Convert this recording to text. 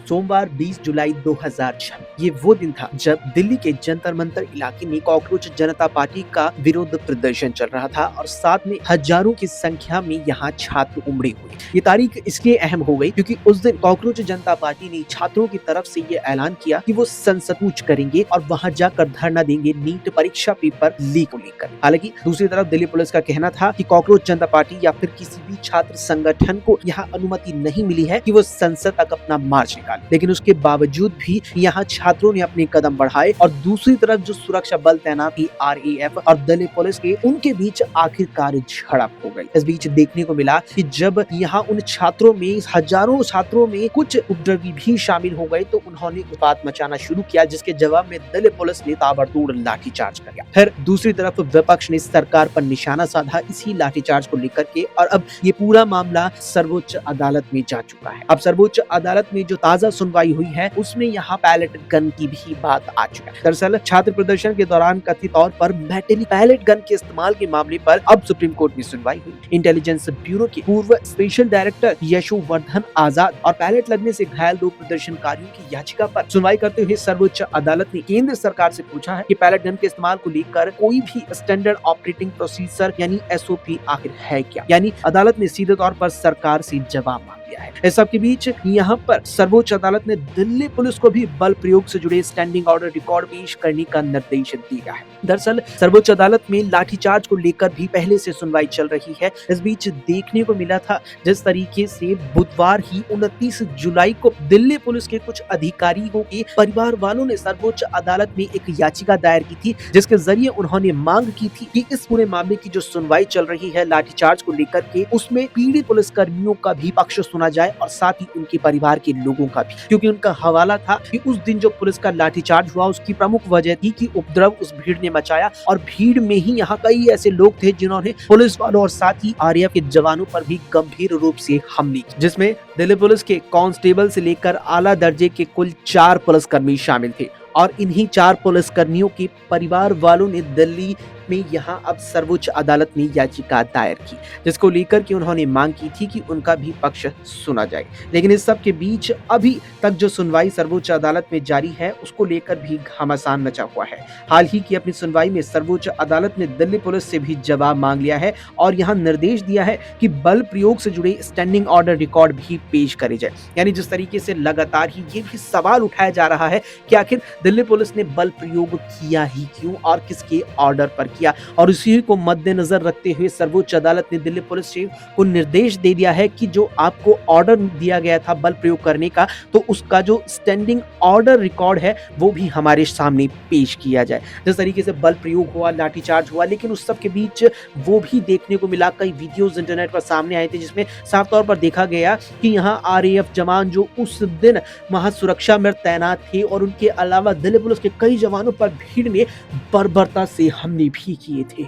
सोमवार 20 जुलाई 2006 ये वो दिन था जब दिल्ली के जंतर मंतर इलाके में कॉकरोच जनता पार्टी का विरोध प्रदर्शन चल रहा था और साथ में हजारों की संख्या में यहाँ छात्र उमड़े हुए। ये तारीख इसलिए अहम हो गई क्योंकि उस दिन कॉकरोच जनता पार्टी ने छात्रों की तरफ से ये ऐलान किया कि वो संसद कूच करेंगे और वहां जाकर धरना देंगे नीट परीक्षा पेपर लीक को लेकर। हालांकि दूसरी तरफ दिल्ली पुलिस का कहना था कि कॉकरोच जनता पार्टी या फिर किसी भी छात्र संगठन को यहाँ अनुमति नहीं मिली है कि वो संसद तक अपना मार्च निकाले, लेकिन उसके बावजूद भी यहाँ छात्रों ने अपने कदम बढ़ाए और दूसरी तरफ जो सुरक्षा बल तैनात थी RAF और दिल्ली पुलिस के, उनके बीच आखिरकार झड़प हो गई। इस बीच देखने को मिला कि जब यहाँ उन छात्रों में, हजारों छात्रों में कुछ उपद्रवी भी शामिल हो गए तो उन्होंने उत्पात मचाना शुरू किया, जिसके जवाब में दिल्ली पुलिस ने ताबड़तोड़ लाठीचार्ज कर दिया। फिर दूसरी तरफ विपक्ष ने सरकार पर निशाना साधा इसी लाठीचार्ज को लेकर के, और अब ये पूरा मामला सर्वोच्च अदालत में जा चुका है। अब सर्वोच्च अदालत में जो ताजा सुनवाई हुई है उसमें यहाँ पैलेट गन की भी बात आ चुकी है। दरअसल छात्र प्रदर्शन के दौरान कथित तौर पर मेटली पैलेट गन के इस्तेमाल के मामले पर अब सुप्रीम कोर्ट में सुनवाई हुई। इंटेलिजेंस ब्यूरो के पूर्व स्पेशल डायरेक्टर यशोवर्धन आजाद और पैलेट लगने से घायल 2 प्रदर्शनकारियों की याचिका पर सुनवाई करते हुए सर्वोच्च अदालत ने केंद्र सरकार से पूछा है कि पैलेट गन के इस्तेमाल को लेकर कोई भी स्टैंडर्ड ऑपरेटिंग प्रोसीजर यानी SOP आखिर है क्या। यानी अदालत ने सीधे तौर पर सरकार से जवाब मांग लिया है। इस सब के बीच यहाँ पर सर्वोच्च अदालत ने दिल्ली पुलिस को भी बल प्रयोग से जुड़े स्टैंडिंग ऑर्डर रिकॉर्ड पेश करने का निर्देश दिया है। दरअसल सर्वोच्च अदालत में लाठीचार्ज को लेकर भी पहले से सुनवाई चल रही है। इस बीच देखने को मिला था जिस तरीके से बुधवार ही 29 जुलाई को दिल्ली पुलिस के कुछ अधिकारियों के परिवार वालों ने सर्वोच्च अदालत में एक याचिका दायर की थी, जिसके जरिए उन्होंने मांग की थी कि इस पूरे मामले की जो सुनवाई चल रही है लाठीचार्ज को लेकर के, उसमें पीड़ित पुलिस कर्मियों का भी पक्ष सुना जाए और साथ ही उनके परिवार के लोगों का भी, क्योंकि उनका हवाला था कि उस दिन जो पुलिस का लाठीचार्ज हुआ उसकी प्रमुख वजह थी कि उपद्रव उस भीड़ ने मचाया और भीड़ में ही यहाँ कई ऐसे लोग थे जिन्होंने पुलिस वालों और साथ ही RAF के जवानों पर भी गंभीर रूप से हमले किए, जिसमें दिल्ली पुलिस के कांस्टेबल से लेकर आला दर्जे के कुल 4 पुलिसकर्मी शामिल थे। और इन्हीं 4 पुलिसकर्मियों के परिवार वालों ने दिल्ली में यहाँ अब सर्वोच्च अदालत में याचिका दायर की, जिसको लेकर के उन्होंने मांग की थी कि उनका भी पक्ष सुना जाए। लेकिन इस सब के बीच अभी तक जो सुनवाई सर्वोच्च अदालत में जारी है उसको लेकर भी घमासान मचा हुआ है। हाल ही की अपनी सुनवाई में सर्वोच्च अदालत ने दिल्ली पुलिस से भी जवाब मांग लिया है और यहाँ निर्देश दिया है कि बल प्रयोग से जुड़े स्टैंडिंग ऑर्डर रिकॉर्ड भी पेश करे जाए। यानी जिस तरीके से लगातार ही ये भी सवाल उठाया जा रहा है कि आखिर दिल्ली पुलिस ने बल प्रयोग किया ही क्यों और किसके ऑर्डर पर किया, और इसी को मद्देनजर रखते हुए सर्वोच्च अदालत ने दिल्ली पुलिस को निर्देश दे दिया है कि जो आपको ऑर्डर दिया गया था बल प्रयोग करने का, तो उसका जो स्टैंडिंग ऑर्डर रिकॉर्ड है वो भी हमारे सामने पेश किया जाए। जिस तरीके से बल प्रयोग हुआ, लाठीचार्ज हुआ, लेकिन उस सब के बीच वो भी देखने को मिला, कई वीडियोस इंटरनेट पर सामने आए थे जिसमें साफ तौर पर देखा गया कि यहाँ RAF जवान जो उस दिन वहां सुरक्षा में तैनात थे और उनके अलावा दिल्ली पुलिस के कई जवानों पर भीड़ ने बर्बरता से हमले भी किए थे।